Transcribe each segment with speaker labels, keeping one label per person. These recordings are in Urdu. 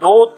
Speaker 1: 2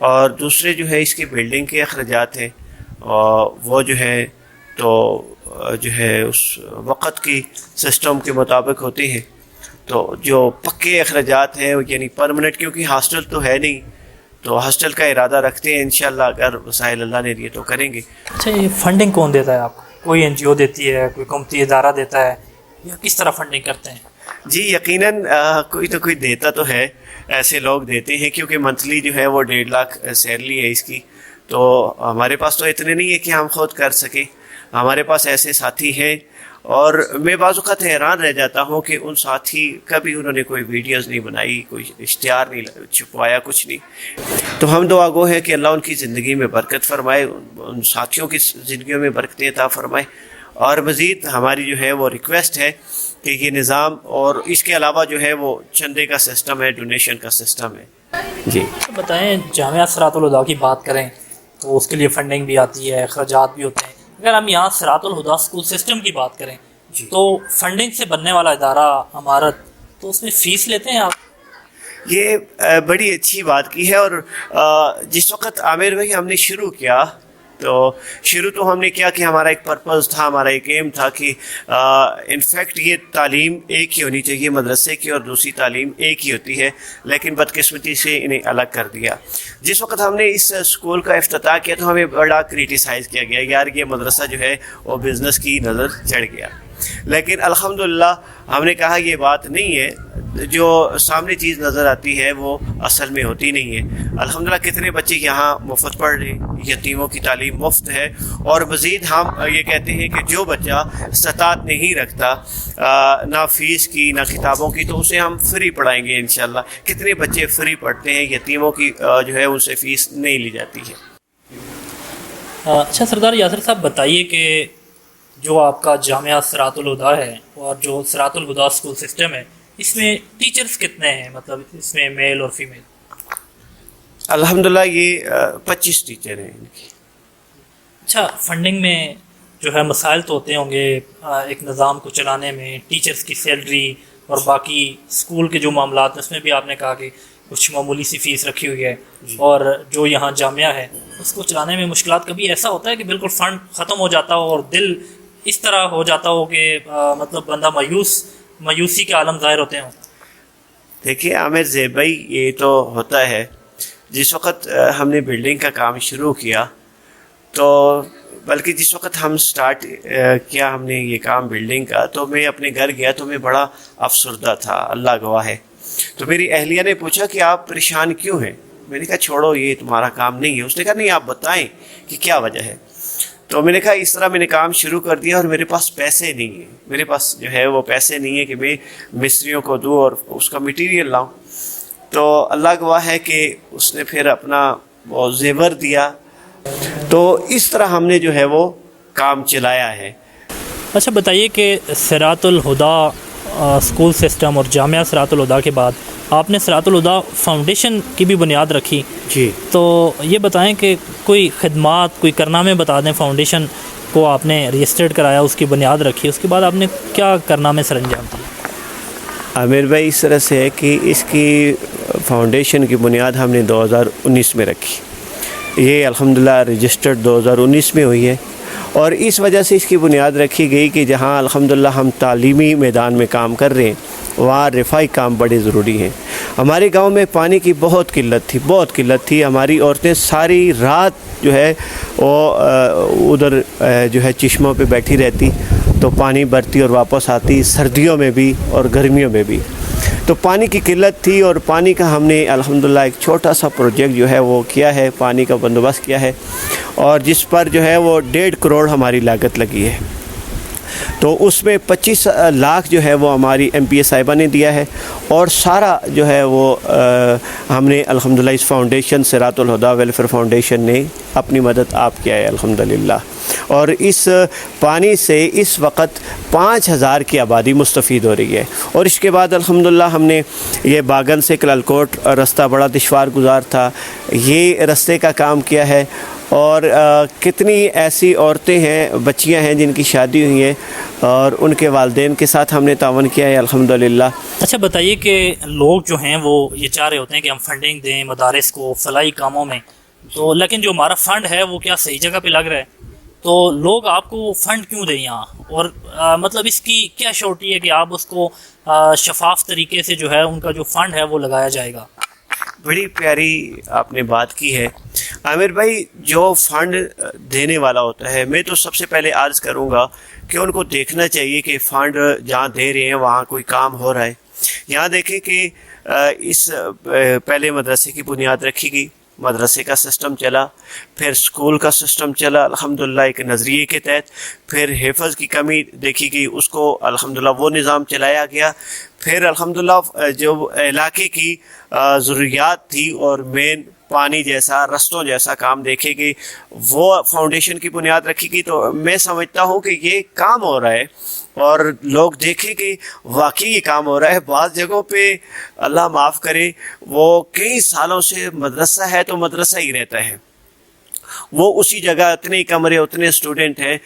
Speaker 2: اور دوسرے جو ہے اس کی بلڈنگ کے اخراجات ہیں، وہ جو ہے تو جو ہے اس وقت کی سسٹم کے مطابق ہوتے ہیں. تو جو پکے اخراجات ہیں یعنی پرمنٹ، کیونکہ ہاسٹل تو ہے نہیں، تو ہاسٹل کا ارادہ رکھتے ہیں انشاءاللہ، اگر وسائل اللہ نے دیے تو کریں گے.
Speaker 1: اچھا، یہ فنڈنگ کون دیتا ہے آپ کو؟ کوئی این جی او دیتی ہے، کوئی حکومتی ادارہ دیتا ہے، یا کس طرح فنڈنگ کرتے ہیں؟
Speaker 2: جی یقیناً کوئی تو کوئی دیتا تو ہے، ایسے لوگ دیتے ہیں، کیونکہ منتھلی جو ہے وہ 1.5 لاکھ سیلری ہے اس کی. تو ہمارے پاس تو اتنے نہیں ہے کہ ہم خود کر سکیں. ہمارے پاس ایسے ساتھی ہیں، اور میں بعض اوقات حیران رہ جاتا ہوں کہ ان ساتھی کبھی انہوں نے کوئی ویڈیوز نہیں بنائی، کوئی اشتہار نہیں چھپوایا، کچھ نہیں. تو ہم دعا گو ہیں کہ اللہ ان کی زندگی میں برکت فرمائے، ان ساتھیوں کی زندگیوں میں برکتیں عطا فرمائے. اور مزید ہماری جو ہے وہ ریکویسٹ ہے کہ یہ نظام، اور اس کے علاوہ جو ہے وہ چندے کا سسٹم ہے، ڈونیشن کا سسٹم ہے. جی
Speaker 1: بتائیں، جامعہ صراط الہدیٰ کی بات کریں تو اس کے لیے فنڈنگ بھی آتی ہے، اخراجات بھی ہوتے ہیں. اگر ہم یہاں صراط الہدیٰ اسکول سسٹم کی بات کریں تو فنڈنگ سے بننے والا ادارہ، عمارت، تو اس میں فیس لیتے ہیں آپ؟
Speaker 2: یہ بڑی اچھی بات کی ہے. اور جس وقت عامر بھائی ہم نے شروع کیا تو ہم نے کیا کہ ہمارا ایک پرپز تھا، ہمارا ایک ایم تھا کہ انفیکٹ یہ تعلیم ایک ہی ہونی چاہیے، مدرسے کی اور دوسری تعلیم ایک ہی ہوتی ہے، لیکن بدقسمتی سے انہیں الگ کر دیا. جس وقت ہم نے اس اسکول کا افتتاح کیا تو ہمیں بڑا کریٹیسائز کیا گیا، یار یہ مدرسہ جو ہے وہ بزنس کی نظر چڑھ گیا. لیکن الحمدللہ ہم نے کہا یہ بات نہیں ہے، جو سامنے چیز نظر آتی ہے وہ اصل میں ہوتی نہیں ہے. الحمدللہ کتنے بچے یہاں مفت پڑھ رہے ہیں، یتیموں کی تعلیم مفت ہے. اور مزید ہم یہ کہتے ہیں کہ جو بچہ استطاعت نہیں رکھتا نہ فیس کی نہ کتابوں کی، تو اسے ہم فری پڑھائیں گے انشاءاللہ. کتنے بچے فری پڑھتے ہیں، یتیموں کی جو ہے ان سے فیس نہیں لی جاتی ہے.
Speaker 1: اچھا سردار یاسر صاحب، بتائیے کہ جو آپ کا جامعہ صراط الہدیٰ ہے اور جو صراط الہدیٰ اسکول سسٹم ہے، اس میں ٹیچرز کتنے ہیں؟ مطلب اس میں میل اور فیمیل؟
Speaker 2: الحمدللہ یہ 25 ٹیچر ہیں ان کی.
Speaker 1: اچھا، فنڈنگ میں جو ہے مسائل تو ہوتے ہوں گے ایک نظام کو چلانے میں، ٹیچرز کی سیلری اور باقی اسکول کے جو معاملات ہیں، اس میں بھی آپ نے کہا کہ کچھ معمولی سی فیس رکھی ہوئی ہے. اور جو یہاں جامعہ ہے اس کو چلانے میں مشکلات، کبھی ایسا ہوتا ہے کہ بالکل فنڈ ختم ہو جاتا ہو اور دل اس طرح ہو جاتا ہو کہ مطلب بندہ مایوسی کے عالم ظاہر ہوتے ہوں؟
Speaker 2: دیکھیے عامر زیب بھائی، یہ تو ہوتا ہے. جس وقت ہم نے بلڈنگ کا کام شروع کیا تو بلکہ جس وقت ہم سٹارٹ کیا ہم نے یہ کام بلڈنگ کا، تو میں اپنے گھر گیا تو میں بڑا افسردہ تھا، اللہ گواہ ہے. تو میری اہلیہ نے پوچھا کہ آپ پریشان کیوں ہیں؟ میں نے کہا چھوڑو، یہ تمہارا کام نہیں ہے. اس نے کہا نہیں، آپ بتائیں کہ کیا وجہ ہے. تو میں نے کہا اس طرح میں نے کام شروع کر دیا اور میرے پاس پیسے نہیں ہیں، میرے پاس جو ہے وہ پیسے نہیں ہیں کہ میں مستریوں کو دوں اور اس کا مٹیریل لاؤں. تو اللہ گواہ ہے کہ اس نے پھر اپنا وہ زیور دیا. تو اس طرح ہم نے جو ہے وہ کام چلایا ہے.
Speaker 1: اچھا بتائیے کہ صراط الہدیٰ اسکول سسٹم اور جامعہ صراط الہدیٰ کے بعد آپ نے صراط الہدیٰ فاؤنڈیشن کی بھی بنیاد رکھی.
Speaker 2: جی
Speaker 1: تو یہ بتائیں کہ کوئی خدمات، کوئی کارنامے بتا دیں. فاؤنڈیشن کو آپ نے رجسٹرڈ کرایا، اس کی بنیاد رکھی، اس کے بعد آپ نے کیا کارنامے سر انجام دیے؟
Speaker 2: عامر بھائی، اس طرح سے ہے کہ اس کی فاؤنڈیشن کی بنیاد ہم نے 2019 میں رکھی. یہ الحمدللہ رجسٹرڈ 2019 میں ہوئی ہے. اور اس وجہ سے اس کی بنیاد رکھی گئی کہ جہاں الحمدللہ ہم تعلیمی میدان میں کام کر رہے ہیں، وہاں رفاہی کام بڑے ضروری ہیں. ہمارے گاؤں میں پانی کی بہت قلت تھی. ہماری عورتیں ساری رات جو ہے وہ ادھر جو ہے چشموں پہ بیٹھی رہتی، تو پانی بھرتی اور واپس آتی، سردیوں میں بھی اور گرمیوں میں بھی. تو پانی کی قلت تھی، اور پانی کا ہم نے الحمدللہ ایک چھوٹا سا پروجیکٹ جو ہے وہ کیا ہے، پانی کا بندوبست کیا ہے، اور جس پر جو ہے وہ 1.5 کروڑ ہماری لاگت لگی ہے. تو اس میں 25 لاکھ جو ہے وہ ہماری ایم پی اے صاحبہ نے دیا ہے، اور سارا جو ہے وہ ہم نے الحمدللہ اس فاؤنڈیشن صراط الہدیٰ ویلفیئر فاؤنڈیشن نے اپنی مدد آپ کیا ہے الحمدللہ. اور اس پانی سے اس وقت 5000 کی آبادی مستفید ہو رہی ہے. اور اس کے بعد الحمدللہ ہم نے یہ باغن سے کلالکوٹ رستہ بڑا دشوار گزار تھا، یہ رستے کا کام کیا ہے. اور کتنی ایسی عورتیں ہیں، بچیاں ہیں جن کی شادی ہوئی ہیں اور ان کے والدین کے ساتھ ہم نے تعاون کیا ہے الحمدللہ۔
Speaker 1: اچھا بتائیے کہ لوگ جو ہیں وہ یہ چاہ رہے ہوتے ہیں کہ ہم فنڈنگ دیں مدارس کو فلاحی کاموں میں، تو لیکن جو ہمارا فنڈ ہے وہ کیا صحیح جگہ پہ لگ رہا ہے؟ تو لوگ آپ کو فنڈ کیوں دیں یہاں؟ اور مطلب اس کی کیا شورٹی ہے کہ آپ اس کو شفاف طریقے سے جو ہے ان کا جو فنڈ ہے وہ لگایا جائے گا؟
Speaker 2: بڑی پیاری آپ نے بات کی ہے عامر بھائی۔ جو فنڈ دینے والا ہوتا ہے، میں تو سب سے پہلے عرض کروں گا کہ ان کو دیکھنا چاہیے کہ فنڈ جہاں دے رہے ہیں وہاں کوئی کام ہو رہا ہے۔ یہاں دیکھیں کہ اس پہلے مدرسے کی بنیاد رکھی گئی، مدرسے کا سسٹم چلا، پھر اسکول کا سسٹم چلا الحمدللہ ایک نظریے کے تحت، پھر حفظ کی کمی دیکھی گئی، اس کو الحمدللہ وہ نظام چلایا گیا، پھر الحمدللہ جو علاقے کی ضروریات تھی اور مین پانی جیسا رستوں جیسا کام دیکھے گی، وہ فاؤنڈیشن کی بنیاد رکھی گئی۔ تو میں سمجھتا ہوں کہ یہ کام ہو رہا ہے اور لوگ دیکھیں کہ واقعی یہ کام ہو رہا ہے۔ بعض جگہوں پہ اللہ معاف کرے وہ کئی سالوں سے مدرسہ ہے تو مدرسہ ہی رہتا ہے، وہ اسی جگہ اتنے کمرے اتنے اسٹوڈنٹ ہیں،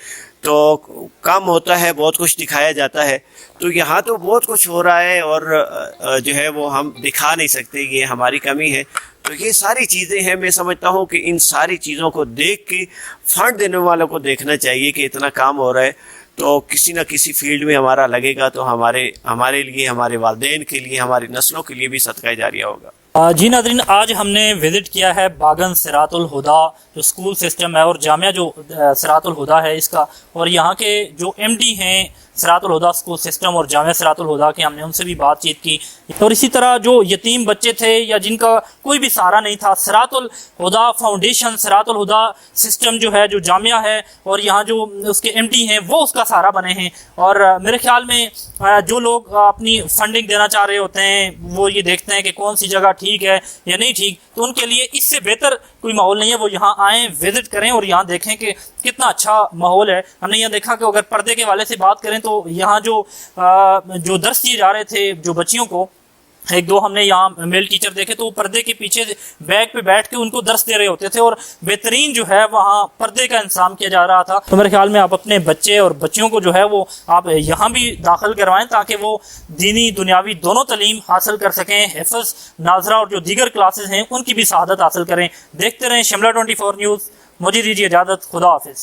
Speaker 2: تو کام ہوتا ہے، بہت کچھ دکھایا جاتا ہے۔ تو یہاں تو بہت کچھ ہو رہا ہے اور جو ہے وہ ہم دکھا نہیں سکتے، یہ ہماری کمی ہے۔ تو یہ ساری چیزیں ہیں، میں سمجھتا ہوں کہ ان ساری چیزوں کو دیکھ کے فنڈ دینے والوں کو دیکھنا چاہیے کہ اتنا کام ہو رہا ہے تو کسی نہ کسی فیلڈ میں ہمارا لگے گا تو ہمارے لیے، ہمارے والدین کے لیے، ہماری نسلوں کے لیے بھی صدقہ جاریہ ہوگا۔
Speaker 1: جی ناظرین، آج ہم نے وزٹ کیا ہے باغن صراط الہدیٰ جو اسکول سسٹم ہے اور جامعہ جو صراط الہدیٰ ہے اس کا، اور یہاں کے جو ایم ڈی ہیں صراط الہدیٰ اسکول سسٹم اور جامعہ صراط الہدیٰ کے، ہم نے ان سے بھی بات چیت کی۔ اور اسی طرح جو یتیم بچے تھے یا جن کا کوئی بھی سہارا نہیں تھا، صراط الہدیٰ فاؤنڈیشن، صراط الہدیٰ سسٹم جو ہے جو جامعہ ہے اور یہاں جو اس کے ایم ڈی ہیں وہ اس کا سہارا بنے ہیں۔ اور میرے خیال میں جو لوگ اپنی فنڈنگ دینا چاہ رہے ہوتے ہیں وہ یہ دیکھتے ہیں کہ کون سی جگہ ٹھیک ہے یا نہیں ٹھیک، تو ان کے لیے اس سے بہتر کوئی ماحول نہیں ہے، وہ یہاں آئیں، وزٹ کریں اور یہاں دیکھیں کہ کتنا اچھا ماحول ہے۔ ہم نے یہاں دیکھا کہ اگر پردے کے حوالے سے بات کریں تو یہاں جو درس دیے جا رہے تھے جو بچیوں کو، ایک دو ہم نے یہاں میل ٹیچر دیکھے تو وہ پردے کے پیچھے بیگ پہ بیٹھ کے ان کو درس دے رہے ہوتے تھے اور بہترین جو ہے وہاں پردے کا انتظام کیا جا رہا تھا۔ تو میرے خیال میں آپ اپنے بچے اور بچیوں کو جو ہے وہ آپ یہاں بھی داخل کروائیں تاکہ وہ دینی دنیاوی دونوں تعلیم حاصل کر سکیں، حفظ، ناظرہ اور جو دیگر کلاسز ہیں ان کی بھی سعادت حاصل کریں۔ دیکھتے رہیں شملہ 24 نیوز۔ مجھے دیجیے اجازت، خدا حافظ۔